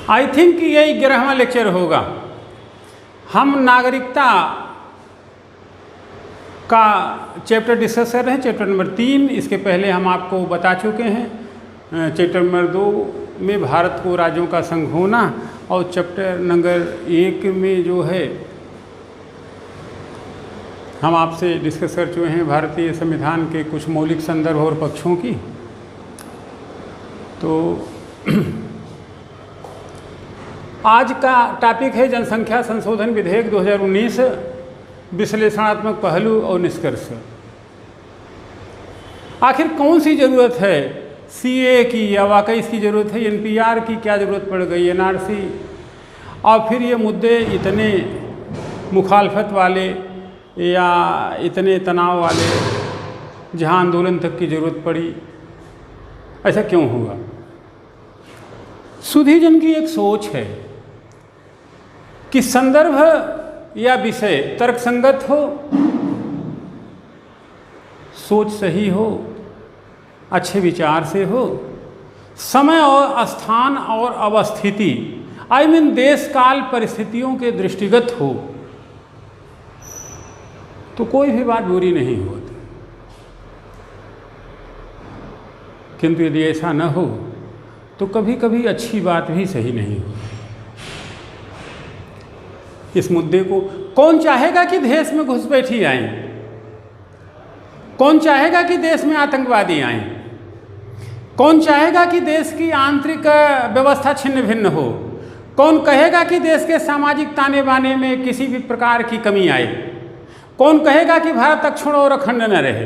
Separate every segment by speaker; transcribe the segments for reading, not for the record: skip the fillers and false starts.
Speaker 1: I think यही 11वां lecture होगा। हम नागरिकता का चैप्टर डिस्कस कर रहे हैं, चैप्टर नंबर 3। इसके पहले हम आपको बता चुके हैं चैप्टर नंबर 2 में भारत को राज्यों का संघ होना, और चैप्टर नंबर 1 में जो है हम आपसे डिस्कस कर चुके हैं भारतीय संविधान के कुछ मौलिक संदर्भ और पक्षों की। तो आज का टॉपिक है जनसंख्या संशोधन विधेयक 2019, विश्लेषणात्मक पहलू और निष्कर्ष। आखिर कौन सी ज़रूरत है सीए की, या वाकई इसकी ज़रूरत है एनपीआर की, क्या ज़रूरत पड़ गई एनआरसी, और फिर ये मुद्दे इतने मुखालफत वाले या इतने तनाव वाले जहां आंदोलन तक की ज़रूरत पड़ी, ऐसा क्यों हुआ? सुधीजन की एक सोच है कि संदर्भ या विषय तर्कसंगत हो, सोच सही हो, अच्छे विचार से हो, समय और स्थान और अवस्थिति देश काल परिस्थितियों के दृष्टिगत हो, तो कोई भी बात बुरी नहीं होती। किंतु यदि ऐसा न हो तो कभी कभी अच्छी बात भी सही नहीं होती। इस मुद्दे को कौन चाहेगा कि देश में घुसपैठी आए? कौन चाहेगा कि देश में आतंकवादी आए? कौन चाहेगा कि देश की आंतरिक व्यवस्था छिन्न भिन्न हो? कौन कहेगा कि देश के सामाजिक ताने बाने में किसी भी प्रकार की कमी आए? कौन कहेगा कि भारत अक्षुण्ण और अखंड न रहे?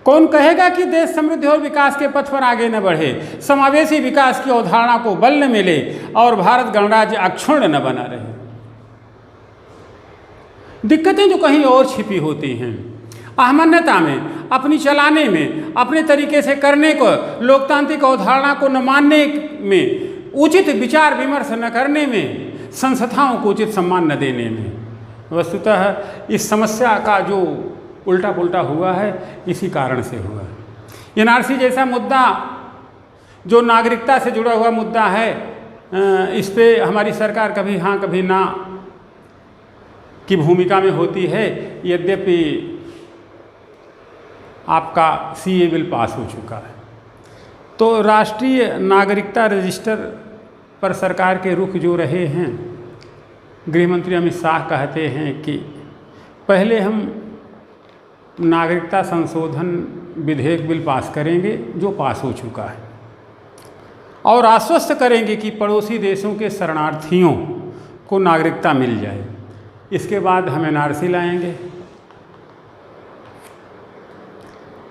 Speaker 1: कौन कहेगा कि देश समृद्धि और विकास के पथ पर आगे न बढ़े, समावेशी विकास की अवधारणा को बल न मिले और भारत गणराज्य अक्षुण्ण न बना रहे? दिक्कतें जो कहीं और छिपी होती हैं, अहमन्यता में, अपनी चलाने में, अपने तरीके से करने को, लोकतांत्रिक अवधारणा को न मानने में, उचित विचार विमर्श न करने में, संस्थाओं को उचित सम्मान न देने में। वस्तुतः इस समस्या का जो उल्टा पुल्टा हुआ है इसी कारण से हुआ है। एनआरसी जैसा मुद्दा जो नागरिकता से जुड़ा हुआ मुद्दा है, इस पे हमारी सरकार कभी हाँ कभी ना की भूमिका में होती है। यद्यपि आपका सीए बिल पास हो चुका है, तो राष्ट्रीय नागरिकता रजिस्टर पर सरकार के रुख जो रहे हैं, गृह मंत्री अमित शाह कहते हैं कि पहले हम नागरिकता संशोधन विधेयक बिल पास करेंगे जो पास हो चुका है, और आश्वस्त करेंगे कि पड़ोसी देशों के शरणार्थियों को नागरिकता मिल जाए। इसके बाद हम एनआरसी लाएंगे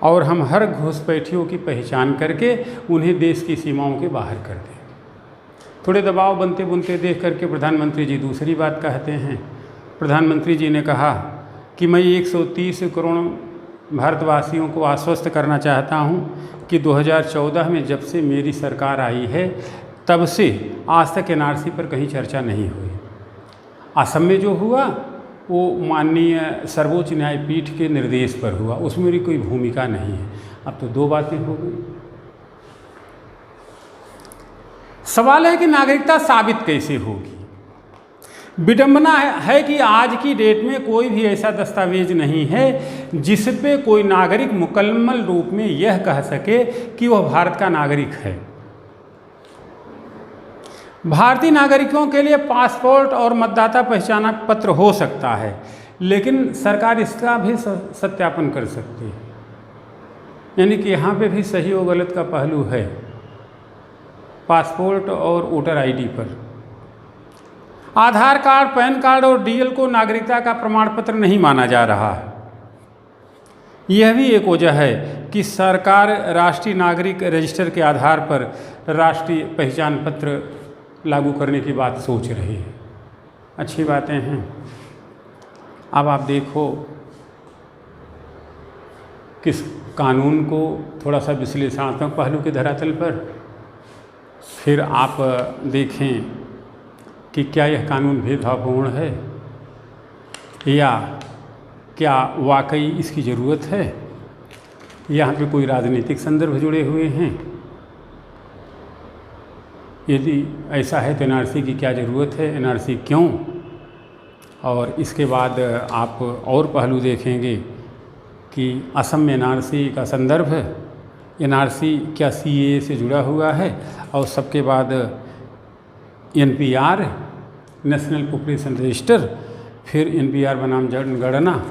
Speaker 1: और हम हर घुसपैठियों की पहचान करके उन्हें देश की सीमाओं के बाहर कर दें। थोड़े दबाव बनते बुनते देख करके प्रधानमंत्री जी दूसरी बात कहते हैं। प्रधानमंत्री जी ने कहा कि मैं 130 करोड़ भारतवासियों को आश्वस्त करना चाहता हूं कि 2014 में जब से मेरी सरकार आई है तब से आज तक एनआरसी पर कहीं चर्चा नहीं हुई। असम में जो हुआ वो माननीय सर्वोच्च न्यायपीठ के निर्देश पर हुआ, उसमें मेरी कोई भूमिका नहीं है। अब तो दो बातें हो गई। सवाल है कि नागरिकता साबित कैसे होगी? विडंबना है कि आज की डेट में कोई भी ऐसा दस्तावेज नहीं है जिस पे कोई नागरिक मुकम्मल रूप में यह कह सके कि वह भारत का नागरिक है। भारतीय नागरिकों के लिए पासपोर्ट और मतदाता पहचान पत्र हो सकता है, लेकिन सरकार इसका भी सत्यापन कर सकती है। यानी कि यहाँ पे भी सही और गलत का पहलू है पासपोर्ट और वोटर आईडी पर। आधार कार्ड, पैन कार्ड और डीएल को नागरिकता का प्रमाण पत्र नहीं माना जा रहा है। यह भी एक वजह है कि सरकार राष्ट्रीय नागरिक रजिस्टर के आधार पर राष्ट्रीय पहचान पत्र लागू करने की बात सोच रही है। अच्छी बातें हैं। अब आप देखो किस कानून को थोड़ा सा विश्लेषणात्मक पहलू के धरातल पर, फिर आप देखें कि क्या यह कानून भेदभावपूर्ण है या क्या वाकई इसकी ज़रूरत है। यहाँ पे कोई राजनीतिक संदर्भ जुड़े हुए हैं यदि ऐसा है तो एनआरसी की क्या ज़रूरत है, एनआरसी क्यों, और इसके बाद आप और पहलू देखेंगे कि असम में एनआरसी का संदर्भ है, एनआरसी क्या सीएए से जुड़ा हुआ है, और सबके बाद एनपीआर नेशनल पॉपुलेशन रजिस्टर, फिर एनपीआर बनाम जनगणना,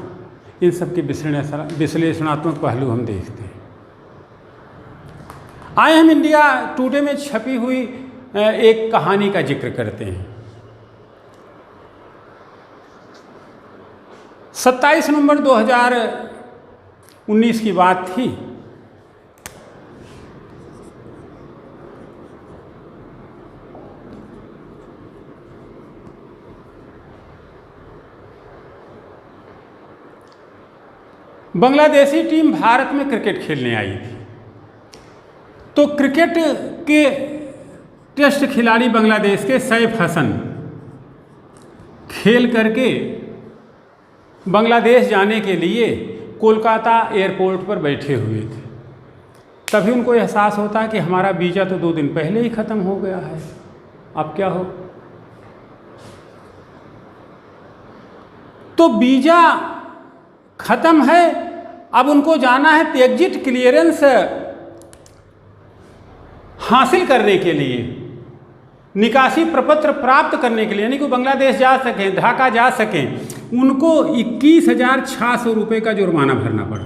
Speaker 1: इन सब के विश्लेषणात्मक पहलू हम देखते हैं। आए हम इंडिया टुडे में छपी हुई एक कहानी का जिक्र करते हैं। 27 नवंबर 2019 की बात थी। बांग्लादेशी टीम भारत में क्रिकेट खेलने आई थी। तो क्रिकेट के टेस्ट खिलाड़ी बांग्लादेश के सैफ हसन खेल करके बांग्लादेश जाने के लिए कोलकाता एयरपोर्ट पर बैठे हुए थे। तभी उनको एहसास होता है कि हमारा वीज़ा तो 2 दिन पहले ही ख़त्म हो गया है, अब क्या हो। तो वीज़ा ख़त्म है, अब उनको जाना है तो एग्जिट क्लियरेंस हासिल करने के लिए, निकासी प्रपत्र प्राप्त करने के लिए, यानी कि बांग्लादेश जा सकें, ढाका जा सकें, उनको 21,600 रुपये का जुर्माना भरना पड़ा।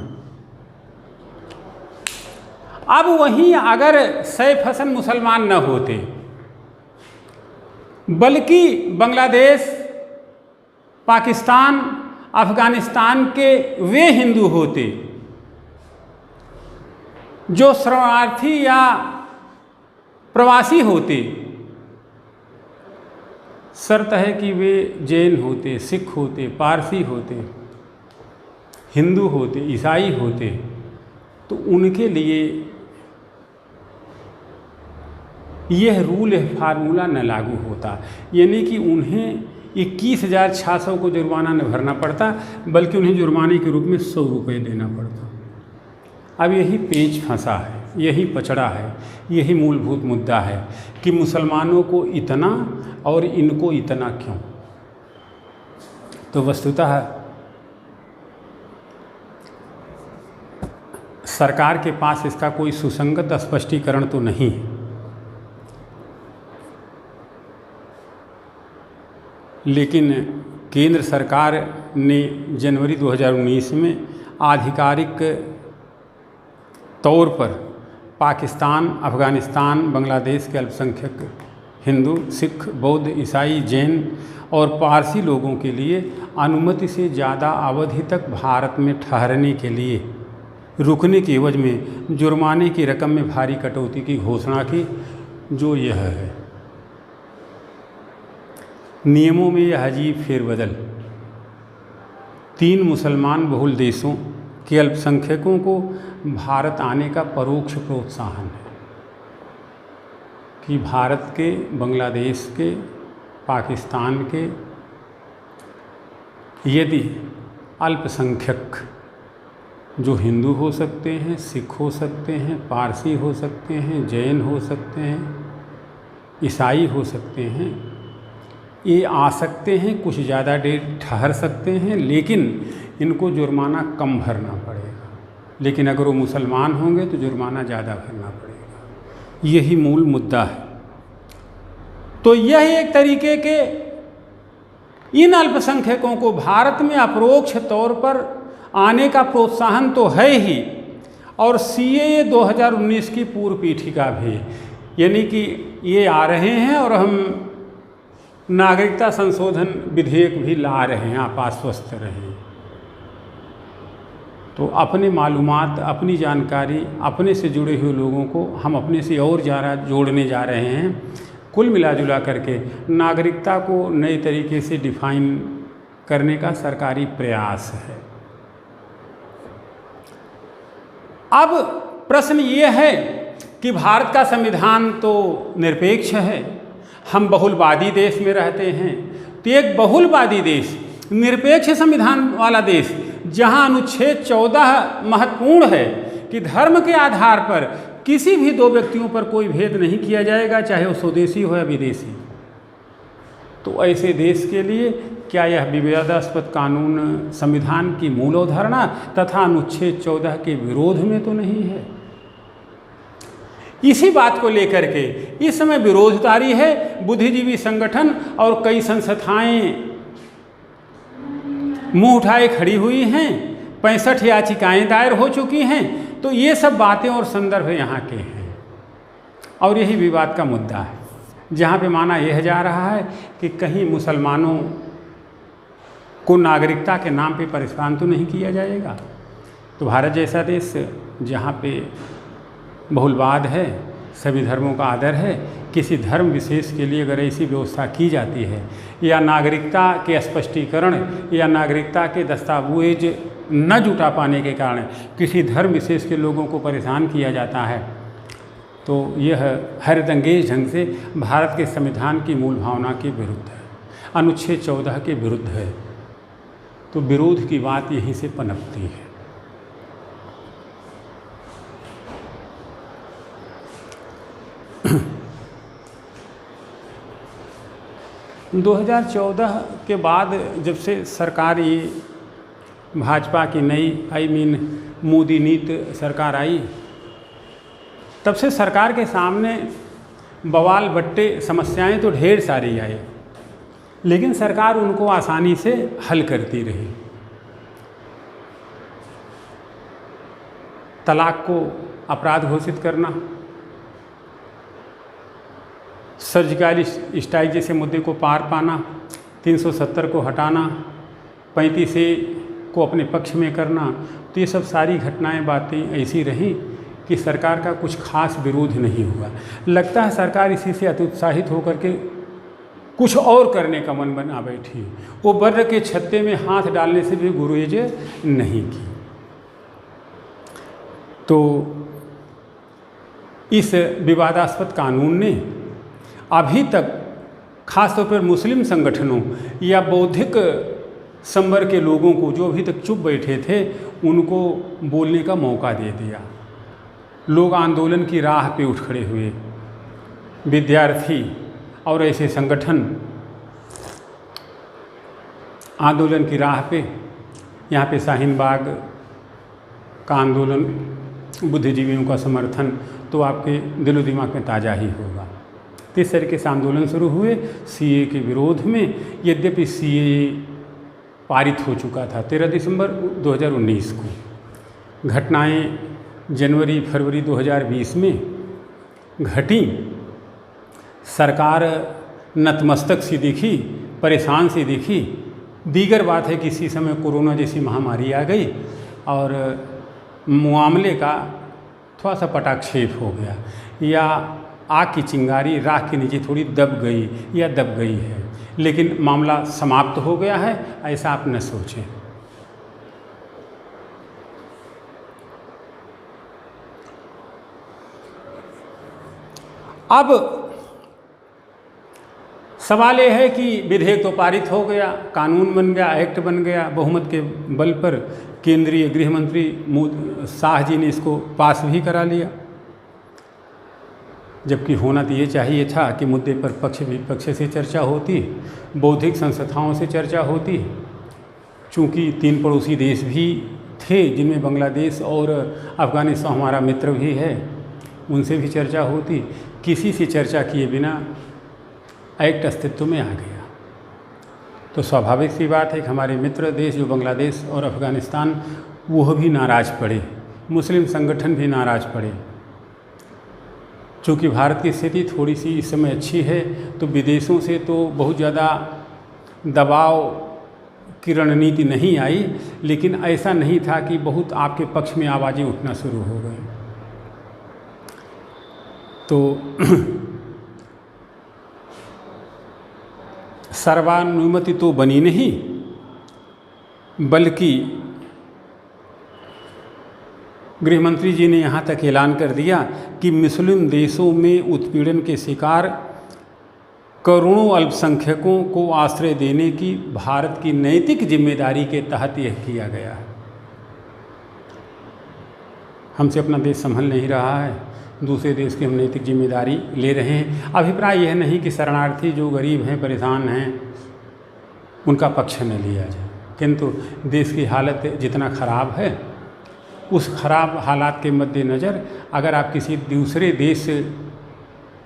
Speaker 1: अब वहीं अगर सैफ हसन मुसलमान न होते, बल्कि बांग्लादेश, पाकिस्तान, अफगानिस्तान के वे हिंदू होते जो शरणार्थी या प्रवासी होते, शर्त है कि वे जैन होते, सिख होते, पारसी होते, हिंदू होते, ईसाई होते, तो उनके लिए यह रूल फार्मूला न लागू होता, यानी कि उन्हें 21,600 को जुर्माना न भरना पड़ता, बल्कि उन्हें जुर्माने के रूप में 100 रुपये देना पड़ता। अब यही पेच फंसा है, यही पचड़ा है, यही मूलभूत मुद्दा है कि मुसलमानों को इतना और इनको इतना क्यों। तो वस्तुतः सरकार के पास इसका कोई सुसंगत स्पष्टीकरण तो नहीं है, लेकिन केंद्र सरकार ने जनवरी 2019 में आधिकारिक तौर पर पाकिस्तान, अफ़गानिस्तान, बांग्लादेश के अल्पसंख्यक हिंदू, सिख, बौद्ध, ईसाई, जैन और पारसी लोगों के लिए अनुमति से ज़्यादा अवधि तक भारत में ठहरने के लिए रुकने के एवज में जुर्माने की रकम में भारी कटौती की घोषणा की, जो यह है। नियमों में यह अजीब फेरबदल 3 मुसलमान बहुल देशों के अल्पसंख्यकों को भारत आने का परोक्ष प्रोत्साहन है कि भारत के, बांग्लादेश के, पाकिस्तान के यदि अल्पसंख्यक जो हिंदू हो सकते हैं, सिख हो सकते हैं, पारसी हो सकते हैं, जैन हो सकते हैं, ईसाई हो सकते हैं, ये आ सकते हैं, कुछ ज़्यादा देर ठहर सकते हैं, लेकिन इनको जुर्माना कम भरना पड़ेगा। लेकिन अगर वो मुसलमान होंगे तो जुर्माना ज़्यादा भरना पड़ेगा। यही मूल मुद्दा है। तो यह एक तरीके के इन अल्पसंख्यकों को भारत में अपरोक्ष तौर पर आने का प्रोत्साहन तो है ही, और सीएए 2019 की पूर्व पीठिका भी, यानी कि ये आ रहे हैं और हम नागरिकता संशोधन विधेयक भी ला रहे हैं, आप आश्वस्त रहें। तो अपने मालूमात, अपनी जानकारी, अपने से जुड़े हुए लोगों को हम अपने से और ज़्यादा जोड़ने जा रहे हैं। कुल मिला जुला करके नागरिकता को नए तरीके से डिफाइन करने का सरकारी प्रयास है। अब प्रश्न ये है कि भारत का संविधान तो निरपेक्ष है, हम बहुलवादी देश में रहते हैं, तो एक बहुलवादी देश, निरपेक्ष संविधान वाला देश, जहां अनुच्छेद 14 महत्वपूर्ण है कि धर्म के आधार पर किसी भी दो व्यक्तियों पर कोई भेद नहीं किया जाएगा, चाहे वो स्वदेशी हो या विदेशी। तो ऐसे देश के लिए क्या यह विवादास्पद कानून संविधान की मूल अवधारणा तथा अनुच्छेद 14 के विरोध में तो नहीं है? इसी बात को लेकर के इस समय विरोध जारी है। बुद्धिजीवी संगठन और कई संस्थाएं मुंह उठाए खड़ी हुई हैं, 65 याचिकाएं दायर हो चुकी हैं। तो ये सब बातें और संदर्भ यहाँ के हैं और यही विवाद का मुद्दा है, जहाँ पे माना यह जा रहा है कि कहीं मुसलमानों को नागरिकता के नाम पे परेशान तो नहीं किया जाएगा। तो भारत जैसा देश जहाँ पे बहुलवाद है, सभी धर्मों का आदर है, किसी धर्म विशेष के लिए अगर ऐसी व्यवस्था की जाती है या नागरिकता के स्पष्टीकरण या नागरिकता के दस्तावेज न जुटा पाने के कारण किसी धर्म विशेष के लोगों को परेशान किया जाता है, तो यह हैरतअंगेज ढंग से भारत के संविधान की मूल भावना के विरुद्ध है, अनुच्छेद 14 के विरुद्ध है। तो विरोध की बात यहीं से पनपती है। सन 2014 के बाद जब से सरकार ये भाजपा की नई मोदी नीति सरकार आई, तब से सरकार के सामने बवाल बट्टे समस्याएं तो ढेर सारी आई, लेकिन सरकार उनको आसानी से हल करती रही। तलाक को अपराध घोषित करना, सर्जिकल स्ट्राइक जैसे मुद्दे को पार पाना, 370 को हटाना, 35A को अपने पक्ष में करना, तो ये सब सारी घटनाएं बातें ऐसी रहीं कि सरकार का कुछ खास विरोध नहीं हुआ। लगता है सरकार इसी से अत्युत्साहित होकर के कुछ और करने का मन बना बैठी, वो बर्र के छत्ते में हाथ डालने से भी गुरेज नहीं की। तो इस विवादास्पद कानून ने अभी तक खासतौर पर मुस्लिम संगठनों या बौद्धिक संवर के लोगों को जो अभी तक चुप बैठे थे उनको बोलने का मौका दे दिया। लोग आंदोलन की राह पे उठ खड़े हुए, विद्यार्थी और ऐसे संगठन आंदोलन की राह पे, यहाँ पे शाहीन बाग का आंदोलन, बुद्धिजीवियों का समर्थन तो आपके दिलो दिमाग में ताज़ा ही होगा। इस तरीके से आंदोलन शुरू हुए CAA के विरोध में। यद्यपि CAA पारित हो चुका था 13 दिसंबर 2019 को। घटनाएं जनवरी फरवरी 2020 में घटी। सरकार नतमस्तक सी दिखी, परेशान सी दिखी। दीगर बात है कि इसी समय कोरोना जैसी महामारी आ गई और मामले का थोड़ा सा पटाक्षेप हो गया, या आग की चिंगारी राख के नीचे थोड़ी दब गई या दब गई है, लेकिन मामला समाप्त हो गया है, ऐसा आप न सोचें। अब सवाल ये है कि विधेयक तो पारित हो गया, कानून बन गया, एक्ट बन गया, बहुमत के बल पर केंद्रीय गृह मंत्री शाह जी ने इसको पास भी करा लिया। जबकि होना तो ये चाहिए था कि मुद्दे पर पक्ष विपक्ष से चर्चा होती, बौद्धिक संस्थाओं से चर्चा होती। चूँकि 3 पड़ोसी देश भी थे जिनमें बांग्लादेश और अफ़गानिस्तान हमारा मित्र भी है, उनसे भी चर्चा होती। किसी से चर्चा किए बिना एक्ट अस्तित्व में आ गया। तो स्वाभाविक सी बात है कि हमारे मित्र देश जो बांग्लादेश और अफ़गानिस्तान, वह भी नाराज़ पड़े, मुस्लिम संगठन भी नाराज़ पड़े। चूँकि भारत की स्थिति थोड़ी सी इस समय अच्छी है, तो विदेशों से तो बहुत ज़्यादा दबाव की रणनीति नहीं आई, लेकिन ऐसा नहीं था कि बहुत आपके पक्ष में आवाज़ें उठना शुरू हो गई। तो सर्वानुमति तो बनी नहीं, बल्कि गृह मंत्री जी ने यहाँ तक ऐलान कर दिया कि मुस्लिम देशों में उत्पीड़न के शिकार करोड़ों अल्पसंख्यकों को आश्रय देने की भारत की नैतिक जिम्मेदारी के तहत यह किया गया है। हमसे अपना देश संभल नहीं रहा है, दूसरे देश की हम नैतिक जिम्मेदारी ले रहे हैं। अभिप्राय यह नहीं कि शरणार्थी जो गरीब हैं, परेशान हैं, उनका पक्ष न लिया जाए, किंतु देश की हालत जितना ख़राब है, उस ख़राब हालात के मद्देनज़र अगर आप किसी दूसरे देश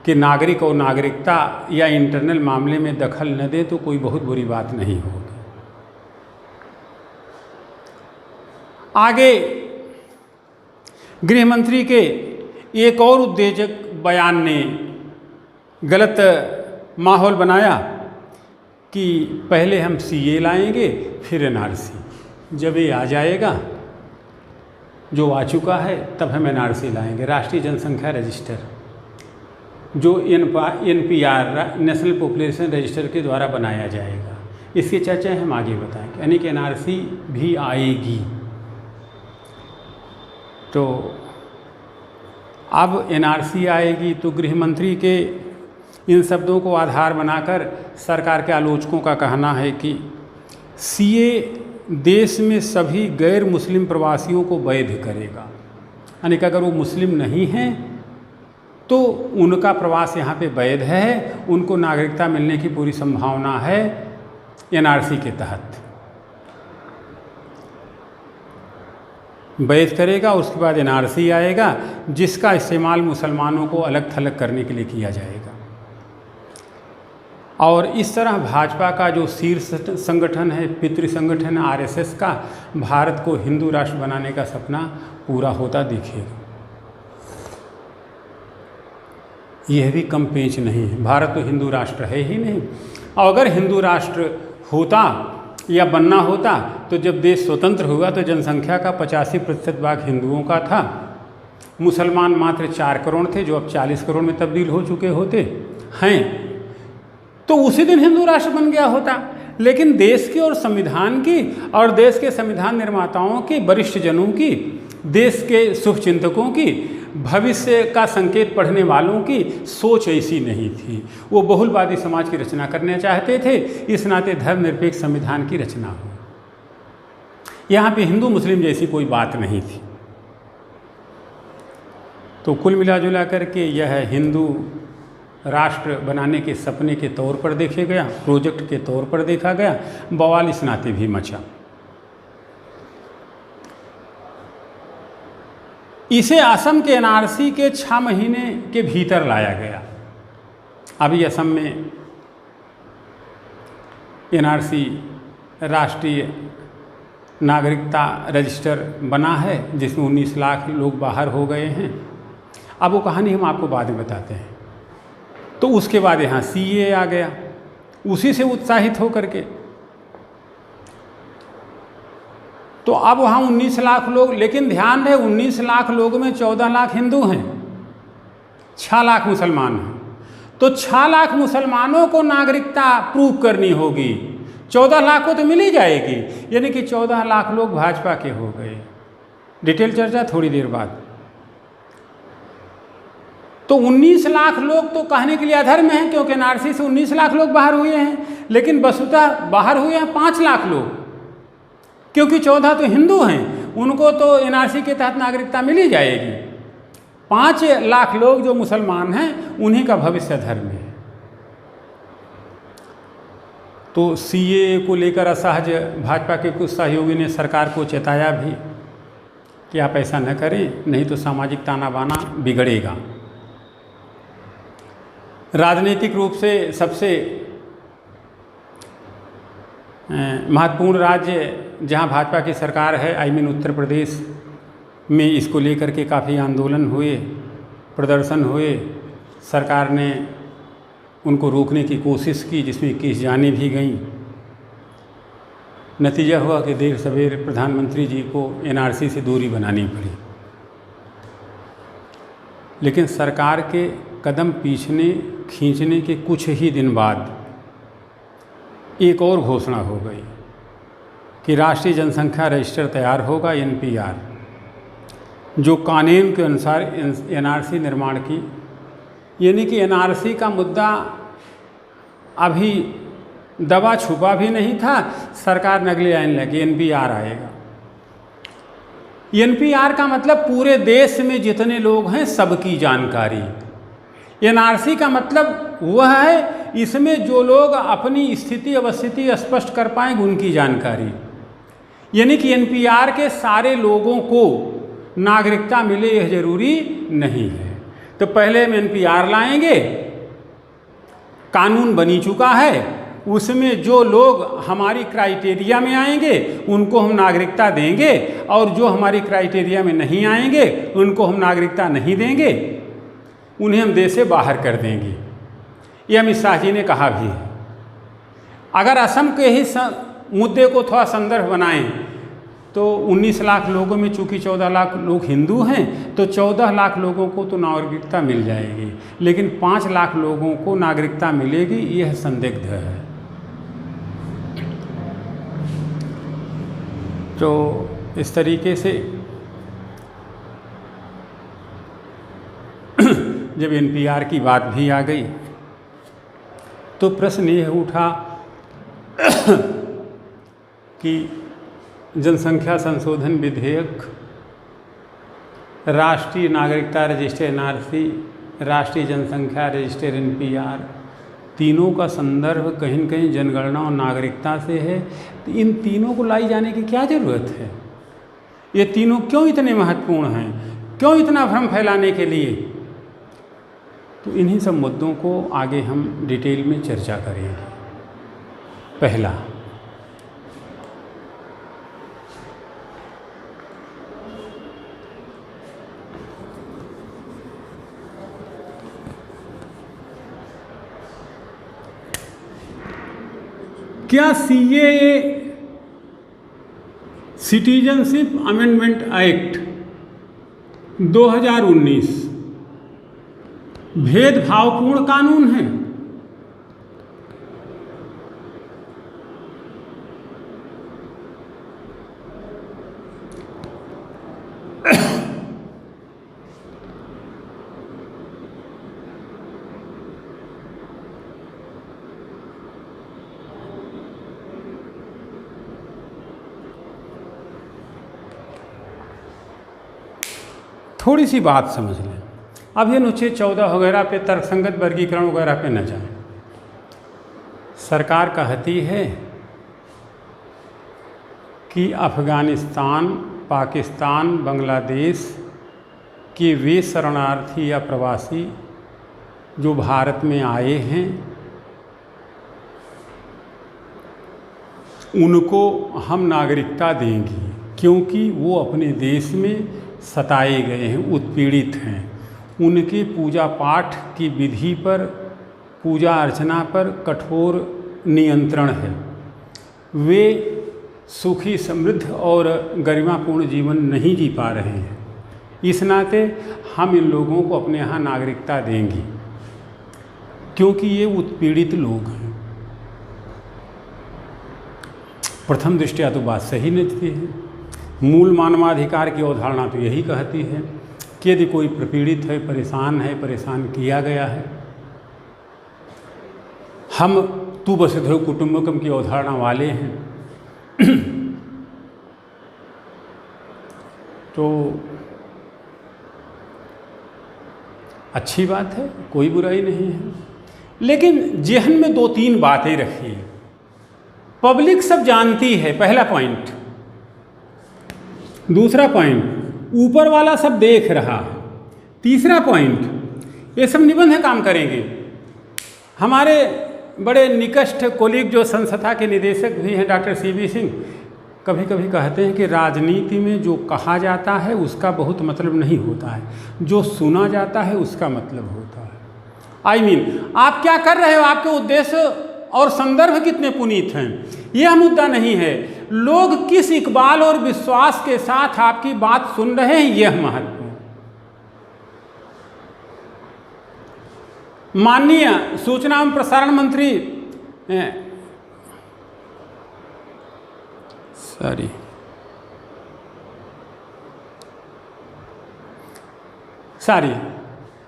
Speaker 1: के नागरिक और नागरिकता या इंटरनल मामले में दखल न दें तो कोई बहुत बुरी बात नहीं होगी। आगे गृह मंत्री के एक और उत्तेजक बयान ने गलत माहौल बनाया कि पहले हम सीए लाएंगे फिर एनआरसी। जब ये आ जाएगा, जो आ चुका है, तब हम एनआरसी लाएंगे। राष्ट्रीय जनसंख्या रजिस्टर जो एनपीआर नेशनल पॉपुलेशन रजिस्टर के द्वारा बनाया जाएगा, इसकी चर्चा हम आगे बताएंगे। यानी कि एनआरसी भी आएगी। तो अब एनआरसी आएगी तो गृह मंत्री के इन शब्दों को आधार बनाकर सरकार के आलोचकों का कहना है कि सीए देश में सभी गैर मुस्लिम प्रवासियों को वैध करेगा। यानी कि अगर वो मुस्लिम नहीं हैं तो उनका प्रवास यहाँ पे वैध है, उनको नागरिकता मिलने की पूरी संभावना है एनआरसी के तहत। वैध करेगा, उसके बाद एनआरसी आएगा जिसका इस्तेमाल मुसलमानों को अलग थलग करने के लिए किया जाएगा। और इस तरह भाजपा का जो शीर्ष संगठन है, पितृ संगठन आरएसएस का, भारत को हिंदू राष्ट्र बनाने का सपना पूरा होता दिखेगा। यह भी कम पेंच नहीं है। भारत तो हिंदू राष्ट्र है ही नहीं, और अगर हिंदू राष्ट्र होता या बनना होता तो जब देश स्वतंत्र हुआ तो जनसंख्या का 85% भाग हिंदुओं का था। मुसलमान मात्र 4 करोड़ थे, जो अब 40 करोड़ में तब्दील हो चुके होते हैं। तो उसी दिन हिंदू राष्ट्र बन गया होता। लेकिन देश की और संविधान की और देश के संविधान निर्माताओं की, वरिष्ठ जनों की, देश के शुभचिंतकों की, भविष्य का संकेत पढ़ने वालों की सोच ऐसी नहीं थी। वो बहुलवादी समाज की रचना करना चाहते थे, इस नाते धर्मनिरपेक्ष संविधान की रचना हो। यहाँ पे हिंदू मुस्लिम जैसी कोई बात नहीं थी। तो कुल मिला जुला करके यह हिंदू राष्ट्र बनाने के सपने के तौर पर देखे गया, प्रोजेक्ट के तौर पर देखा गया। बवाल इस नाते भी मचा। इसे असम के एनआरसी के 6 महीने के भीतर लाया गया। अभी असम में एनआरसी राष्ट्रीय नागरिकता रजिस्टर बना है जिसमें 19 लाख लोग बाहर हो गए हैं। अब वो कहानी हम आपको बाद में बताते हैं। तो उसके बाद यहाँ सीए आ गया, उसी से उत्साहित होकर के। तो अब वहाँ 19 लाख लोग, लेकिन ध्यान रहे 19 लाख लोगों में 14 लाख हिंदू हैं, 6 लाख मुसलमान हैं। तो 6 लाख मुसलमानों को नागरिकता प्रूव करनी होगी, 14 लाख को तो मिल ही जाएगी। यानी कि 14 लाख लोग भाजपा के हो गए। डिटेल चर्चा थोड़ी देर बाद। तो 19 लाख लोग तो कहने के लिए अधर्म हैं, क्योंकि एनआरसी से 19 लाख लोग बाहर हुए हैं, लेकिन वस्तुतः बाहर हुए हैं 5 लाख लोग, क्योंकि 14 तो हिंदू हैं, उनको तो एनआरसी के तहत नागरिकता मिल ही जाएगी। 5 लाख लोग जो मुसलमान हैं, उन्हीं का भविष्य धर्म है। तो सीए को लेकर असहज भाजपा के कुछ सहयोगी ने सरकार को चेताया भी कि आप ऐसा न करें, नहीं तो सामाजिक ताना बाना बिगड़ेगा। राजनीतिक रूप से सबसे महत्वपूर्ण राज्य जहां भाजपा की सरकार है, आई मीन उत्तर प्रदेश में, इसको लेकर के काफ़ी आंदोलन हुए, प्रदर्शन हुए। सरकार ने उनको रोकने की कोशिश की, जिसमें 21 जानें भी गईं। नतीजा हुआ कि देर सवेर प्रधानमंत्री जी को एनआरसी से दूरी बनानी पड़ी। लेकिन सरकार के कदम पीछे खींचने के कुछ ही दिन बाद एक और घोषणा हो गई कि राष्ट्रीय जनसंख्या रजिस्टर तैयार होगा, एनपीआर, जो कानून के अनुसार एनआरसी निर्माण की। यानी कि एनआरसी का मुद्दा अभी दबा छुपा भी नहीं था, सरकार ने अगले आने लगी एनपीआर आएगा। एनपीआर का मतलब पूरे देश में जितने लोग हैं सबकी जानकारी। एनआरसी का मतलब वह है इसमें जो लोग अपनी स्थिति अवस्थिति स्पष्ट कर पाएंगे उनकी जानकारी। यानी कि एनपीआर के सारे लोगों को नागरिकता मिले यह जरूरी नहीं है। तो पहले हम एनपीआर लाएंगे, कानून बनी चुका है, उसमें जो लोग हमारी क्राइटेरिया में आएंगे उनको हम नागरिकता देंगे, और जो हमारी क्राइटेरिया में नहीं आएंगे उनको हम नागरिकता नहीं देंगे, उन्हें हम देश से बाहर कर देंगे। ये अमित शाह जी ने कहा भी है। अगर असम के ही मुद्दे को थोड़ा संदर्भ बनाएं तो 19 लाख लोगों में चूंकि 14 लाख लोग हिंदू हैं तो 14 लाख लोगों को तो नागरिकता मिल जाएगी, लेकिन 5 लाख लोगों को नागरिकता मिलेगी यह संदिग्ध है। तो इस तरीके से जब एनपीआर की बात भी आ गई तो प्रश्न यह उठा कि जनसंख्या संशोधन विधेयक, राष्ट्रीय नागरिकता रजिस्टर एनआरसी, राष्ट्रीय जनसंख्या रजिस्टर एनपीआर, तीनों का संदर्भ कहीं न कहीं जनगणना और नागरिकता से है। तो इन तीनों को लाई जाने की क्या ज़रूरत है? ये तीनों क्यों इतने महत्वपूर्ण हैं? क्यों इतना भ्रम फैलाने के लिए? तो इन्हीं सब मुद्दों को आगे हम डिटेल में चर्चा करेंगे। पहला, क्या सीएए सिटीजनशिप अमेंडमेंट एक्ट 2019 भेदभावपूर्ण कानून है? थोड़ी सी बात समझ लें। अब ये अनुच्छेद 14 वगैरह पे तर्कसंगत वर्गीकरण वगैरह पे न जाएं। सरकार कहती है कि अफ़गानिस्तान, पाकिस्तान, बांग्लादेश के वे शरणार्थी या प्रवासी जो भारत में आए हैं उनको हम नागरिकता देंगे, क्योंकि वो अपने देश में सताए गए हैं, उत्पीड़ित हैं। उनके पूजा पाठ की विधि पर, पूजा अर्चना पर कठोर नियंत्रण है। वे सुखी, समृद्ध और गरिमापूर्ण जीवन नहीं जी पा रहे हैं। इस नाते हम इन लोगों को अपने यहाँ नागरिकता देंगे, क्योंकि ये उत्पीड़ित लोग हैं। प्रथम दृष्टया तो बात सही लगती है। मूल मानवाधिकार की अवधारणा तो यही कहती है कि यदि कोई प्रपीड़ित है, परेशान है, परेशान किया गया है, हम तू वसुधैव कुटुंबकम की अवधारणा वाले हैं, तो अच्छी बात है, कोई बुराई नहीं है। लेकिन जेहन में 2-3 बातें रखी। पब्लिक सब जानती है, पहला पॉइंट। दूसरा पॉइंट, ऊपर वाला सब देख रहा है। तीसरा पॉइंट, ये सब निबंध काम करेंगे। हमारे बड़े निकष्ट कोलीग जो संस्था के निदेशक भी हैं, डॉक्टर सीवी सिंह, कभी कभी कहते हैं कि राजनीति में जो कहा जाता है उसका बहुत मतलब नहीं होता है, जो सुना जाता है उसका मतलब होता है। I mean, आप क्या कर रहे हो, आपके उद्देश्य और संदर्भ कितने पुनीत हैं, यह मुद्दा नहीं है। लोग किस इकबाल और विश्वास के साथ आपकी बात सुन रहे हैं, यह महत्व है। माननीय सूचना एवं प्रसारण मंत्री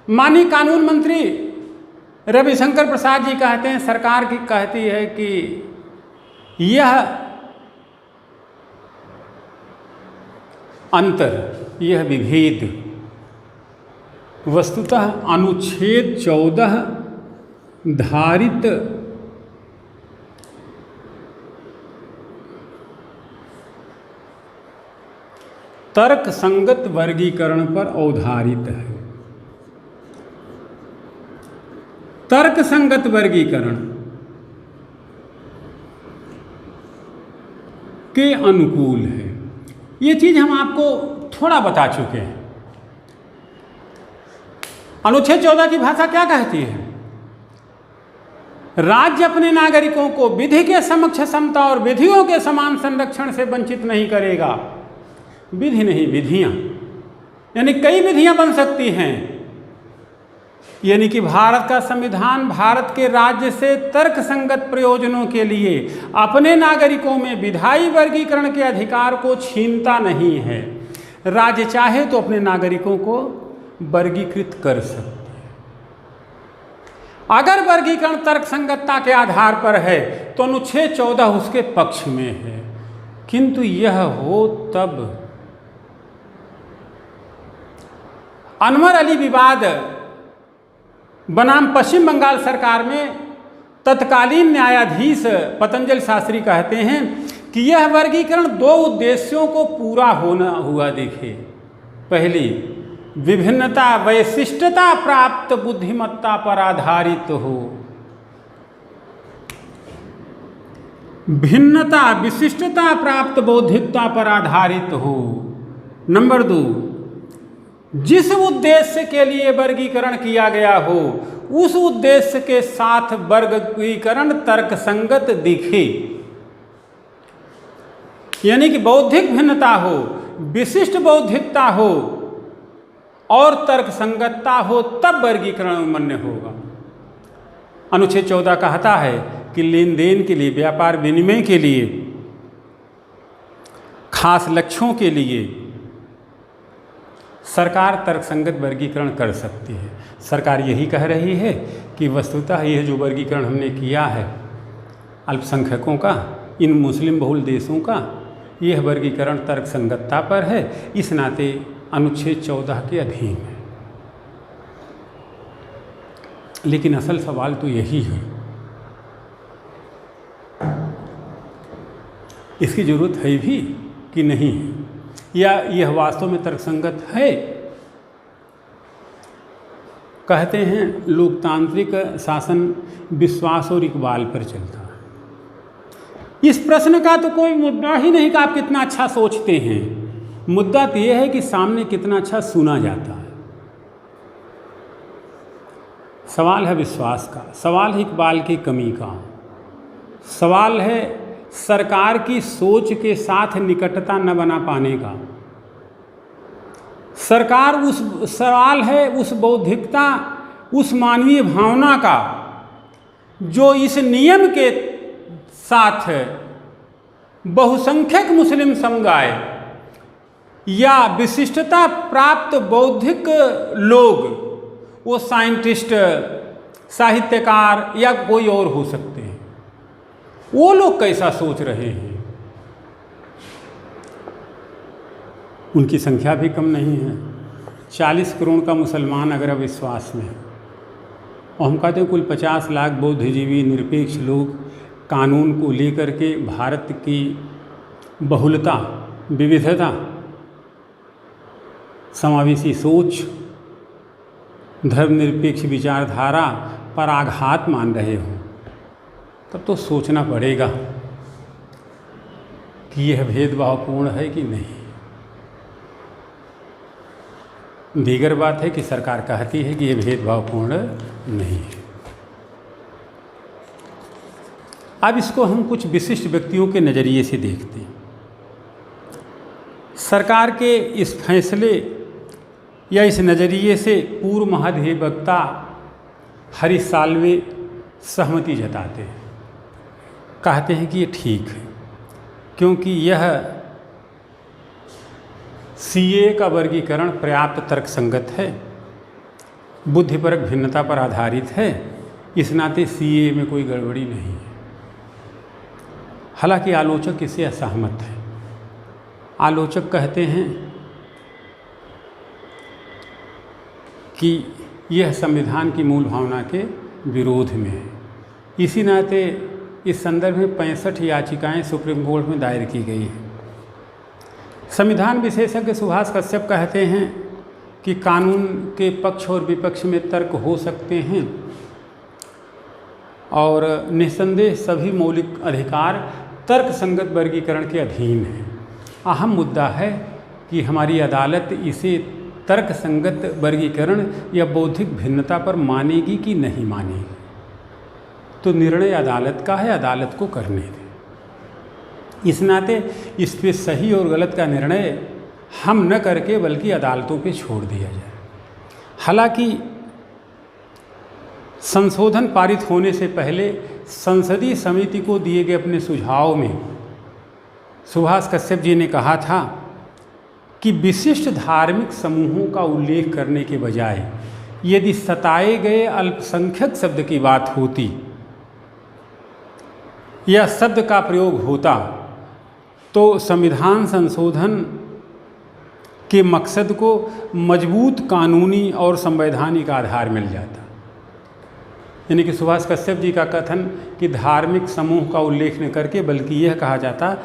Speaker 1: माननीय कानून मंत्री रविशंकर प्रसाद जी कहते हैं, सरकार की कहती है कि यह अंतर, यह विभेद वस्तुतः अनुच्छेद 14 धारित तर्क संगत वर्गीकरण पर आधारित है। तर्क संगत वर्गीकरण के अनुकूल है। ये चीज हम आपको थोड़ा बता चुके हैं। अनुच्छेद 14 की भाषा क्या कहती है? राज्य अपने नागरिकों को विधि के समक्ष समता और विधियों के समान संरक्षण से वंचित नहीं करेगा। विधि नहीं, विधियां, यानी कई विधियां बन सकती हैं। यानी कि भारत का संविधान भारत के राज्य से तर्क संगत प्रयोजनों के लिए अपने नागरिकों में विधायी वर्गीकरण के अधिकार को छीनता नहीं है। राज्य चाहे तो अपने नागरिकों को वर्गीकृत कर सकते हैं। अगर वर्गीकरण तर्क संगतता के आधार पर है तो अनुच्छेद 14 उसके पक्ष में है। किंतु यह हो तब अनवर अली विवाद बनाम पश्चिम बंगाल सरकार में तत्कालीन न्यायाधीश पतंजलि शास्त्री कहते हैं कि यह वर्गीकरण दो उद्देश्यों को पूरा होना हुआ दिखे। पहली, विभिन्नता वैशिष्टता प्राप्त बुद्धिमत्ता पर आधारित हो। भिन्नता विशिष्टता प्राप्त बौद्धिकता पर आधारित हो। नंबर 2, जिस उद्देश्य के लिए वर्गीकरण किया गया हो उस उद्देश्य के साथ वर्गीकरण तर्कसंगत दिखे। यानी कि बौद्धिक भिन्नता हो, विशिष्ट बौद्धिकता हो और तर्कसंगतता हो, तब वर्गीकरण मान्य होगा। अनुच्छेद 14 कहता है कि लेन देन के लिए, व्यापार विनिमय के लिए, खास लक्ष्यों के लिए सरकार तर्कसंगत वर्गीकरण कर सकती है। सरकार यही कह रही है कि वस्तुतः यह जो वर्गीकरण हमने किया है अल्पसंख्यकों का, इन मुस्लिम बहुल देशों का, यह वर्गीकरण तर्कसंगतता पर है, इस नाते अनुच्छेद 14 के अधीन है। लेकिन असल सवाल तो यही है, इसकी जरूरत है भी कि नहीं है, या यह वास्तव में तर्कसंगत है। कहते हैं लोकतांत्रिक शासन विश्वास और इकबाल पर चलता है। इस प्रश्न का तो कोई मुद्दा ही नहीं कि आप कितना अच्छा सोचते हैं। मुद्दा तो यह है कि सामने कितना अच्छा सुना जाता है। सवाल है विश्वास का, सवाल है इकबाल की कमी का, सवाल है सरकार की सोच के साथ निकटता न बना पाने का। सरकार सवाल है उस बौद्धिकता, उस मानवीय भावना का जो इस नियम के साथ बहुसंख्यक मुस्लिम समुदाय या विशिष्टता प्राप्त बौद्धिक लोग, वो साइंटिस्ट, साहित्यकार या कोई और हो सकते हैं, वो लोग कैसा सोच रहे हैं। उनकी संख्या भी कम नहीं है। 40 करोड़ का मुसलमान अगर अविश्वास में है और हम कहते हैं कुल 50 लाख बौद्धजीवी निरपेक्ष लोग कानून को लेकर के भारत की बहुलता, विविधता, समावेशी सोच, धर्मनिरपेक्ष विचारधारा पर आघात मान रहे हो, तब तो सोचना पड़ेगा कि यह भेदभावपूर्ण है कि नहीं। दीगर बात है कि सरकार कहती है कि यह भेदभावपूर्ण नहीं है। अब इसको हम कुछ विशिष्ट व्यक्तियों के नज़रिए से देखते हैं। सरकार के इस फैसले या इस नज़रिए से पूर्व महाधिवक्ता हरीश साल्वे सहमति जताते हैं। कहते हैं कि ये ठीक है क्योंकि यह सीए का वर्गीकरण पर्याप्त तर्कसंगत है, बुद्धिपरक भिन्नता पर आधारित है, इस नाते सीए में कोई गड़बड़ी नहीं है। हालांकि आलोचक इससे असहमत है। आलोचक कहते हैं कि यह संविधान की मूल भावना के विरोध में है। इसी नाते इस संदर्भ में 65 याचिकाएं सुप्रीम कोर्ट में दायर की गई हैं। संविधान विशेषज्ञ सुभाष कश्यप कहते हैं कि कानून के पक्ष और विपक्ष में तर्क हो सकते हैं और निस्संदेह सभी मौलिक अधिकार तर्क संगत वर्गीकरण के अधीन हैं। अहम मुद्दा है कि हमारी अदालत इसे तर्क संगत वर्गीकरण या बौद्धिक भिन्नता पर मानेगी कि नहीं मानेगी। तो निर्णय अदालत का है, अदालत को करने दें। इस नाते इस पे सही और गलत का निर्णय हम न करके बल्कि अदालतों पे छोड़ दिया जाए। हालांकि संशोधन पारित होने से पहले संसदीय समिति को दिए गए अपने सुझाव में सुभाष कश्यप जी ने कहा था कि विशिष्ट धार्मिक समूहों का उल्लेख करने के बजाय यदि सताए गए अल्पसंख्यक शब्द की बात होती या शब्द का प्रयोग होता तो संविधान संशोधन के मकसद को मजबूत कानूनी और संवैधानिक आधार मिल जाता। यानी कि सुभाष कश्यप जी का कथन कि धार्मिक समूह का उल्लेख न करके बल्कि यह कहा जाता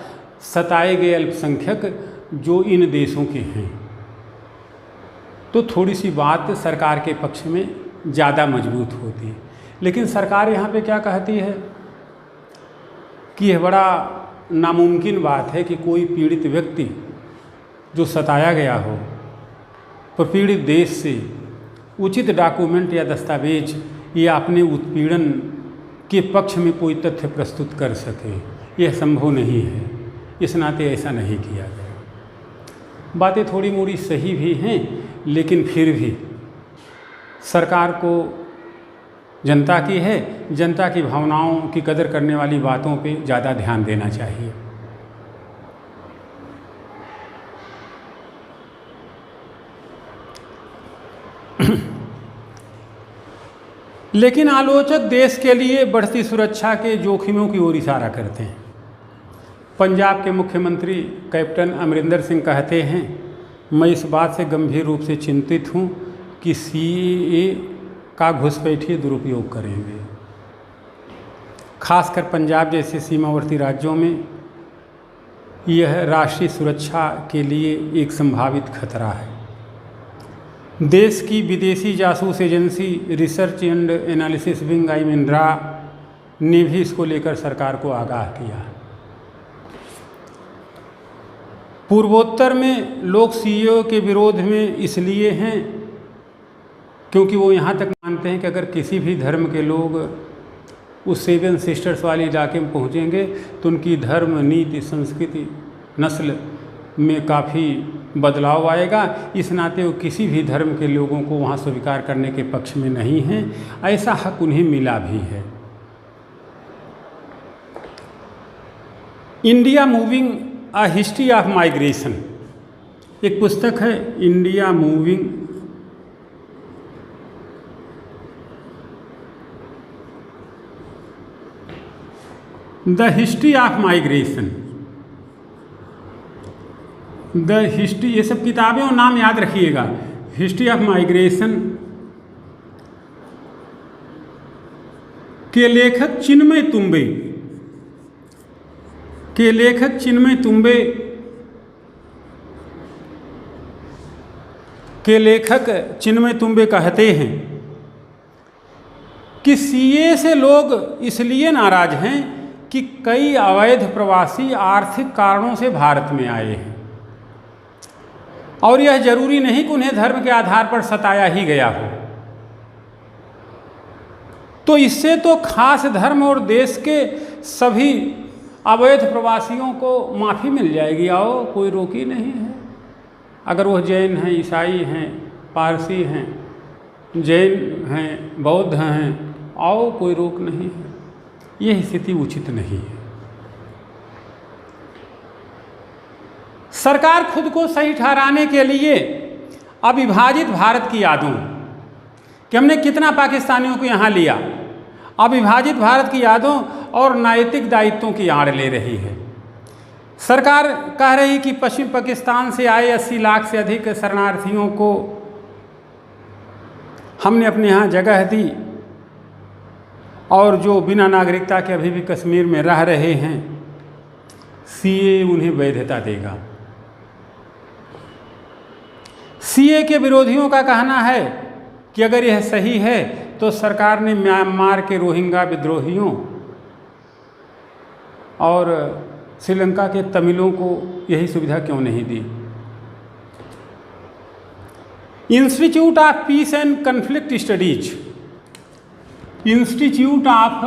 Speaker 1: सताए गए अल्पसंख्यक जो इन देशों के हैं, तो थोड़ी सी बात सरकार के पक्ष में ज़्यादा मजबूत होती है। लेकिन सरकार यहाँ पे क्या कहती है कि यह बड़ा नामुमकिन बात है कि कोई पीड़ित व्यक्ति जो सताया गया हो पीड़ित देश से उचित डॉक्यूमेंट या दस्तावेज या अपने उत्पीड़न के पक्ष में कोई तथ्य प्रस्तुत कर सके, यह संभव नहीं है। इस नाते ऐसा नहीं किया गया। बातें थोड़ी मोड़ी सही भी हैं, लेकिन फिर भी सरकार को जनता की है, जनता की भावनाओं की कदर करने वाली बातों पे ज़्यादा ध्यान देना चाहिए। लेकिन आलोचक देश के लिए बढ़ती सुरक्षा के जोखिमों की ओर इशारा करते हैं। पंजाब के मुख्यमंत्री कैप्टन अमरिंदर सिंह कहते हैं, मैं इस बात से गंभीर रूप से चिंतित हूं कि सीएए का घुसपैठिए दुरुपयोग करेंगे। खासकर पंजाब जैसे सीमावर्ती राज्यों में यह राष्ट्रीय सुरक्षा के लिए एक संभावित खतरा है। देश की विदेशी जासूस agency research and analysis wing IMENRA ने भी इसको लेकर सरकार को आगाह किया। पूर्वोत्तर में लोग सीएए के विरोध में इसलिए हैं क्योंकि वो यहाँ तक मानते हैं कि अगर किसी भी धर्म के लोग उस 7 सिस्टर्स वाले इलाके में पहुँचेंगे तो उनकी धर्म, नीति, संस्कृति, नस्ल में काफ़ी बदलाव आएगा। इस नाते वो किसी भी धर्म के लोगों को वहाँ स्वीकार करने के पक्ष में नहीं हैं। ऐसा हक उन्हें मिला भी है। India moving a history of migration एक पुस्तक है, India moving the history of migration, the history, ये सब किताबें और नाम याद रखिएगा। हिस्ट्री ऑफ माइग्रेशन के लेखक चिन्मय तुम्बे कहते हैं कि सीए से लोग इसलिए नाराज हैं कि कई अवैध प्रवासी आर्थिक कारणों से भारत में आए हैं और यह जरूरी नहीं कि उन्हें धर्म के आधार पर सताया ही गया हो। तो इससे तो खास धर्म और देश के सभी अवैध प्रवासियों को माफ़ी मिल जाएगी, आओ, कोई रोकी नहीं है। अगर वह जैन हैं, ईसाई हैं, पारसी हैं, जैन हैं, बौद्ध हैं, आओ, कोई रोक नहीं है। यह स्थिति उचित नहीं है। सरकार खुद को सही ठहराने के लिए अविभाजित भारत की यादों कि हमने कितना पाकिस्तानियों को यहाँ लिया, अविभाजित भारत की यादों और नैतिक दायित्वों की आड़ ले रही है। सरकार कह रही कि पश्चिम पाकिस्तान से आए 80 लाख से अधिक शरणार्थियों को हमने अपने यहाँ जगह दी, और जो बिना नागरिकता के अभी भी कश्मीर में रह रहे हैं, सीए उन्हें वैधता देगा। सीए के विरोधियों का कहना है कि अगर यह सही है तो सरकार ने म्यांमार के रोहिंग्या विद्रोहियों और श्रीलंका के तमिलों को यही सुविधा क्यों नहीं दी। Institute of peace and conflict studies, institute of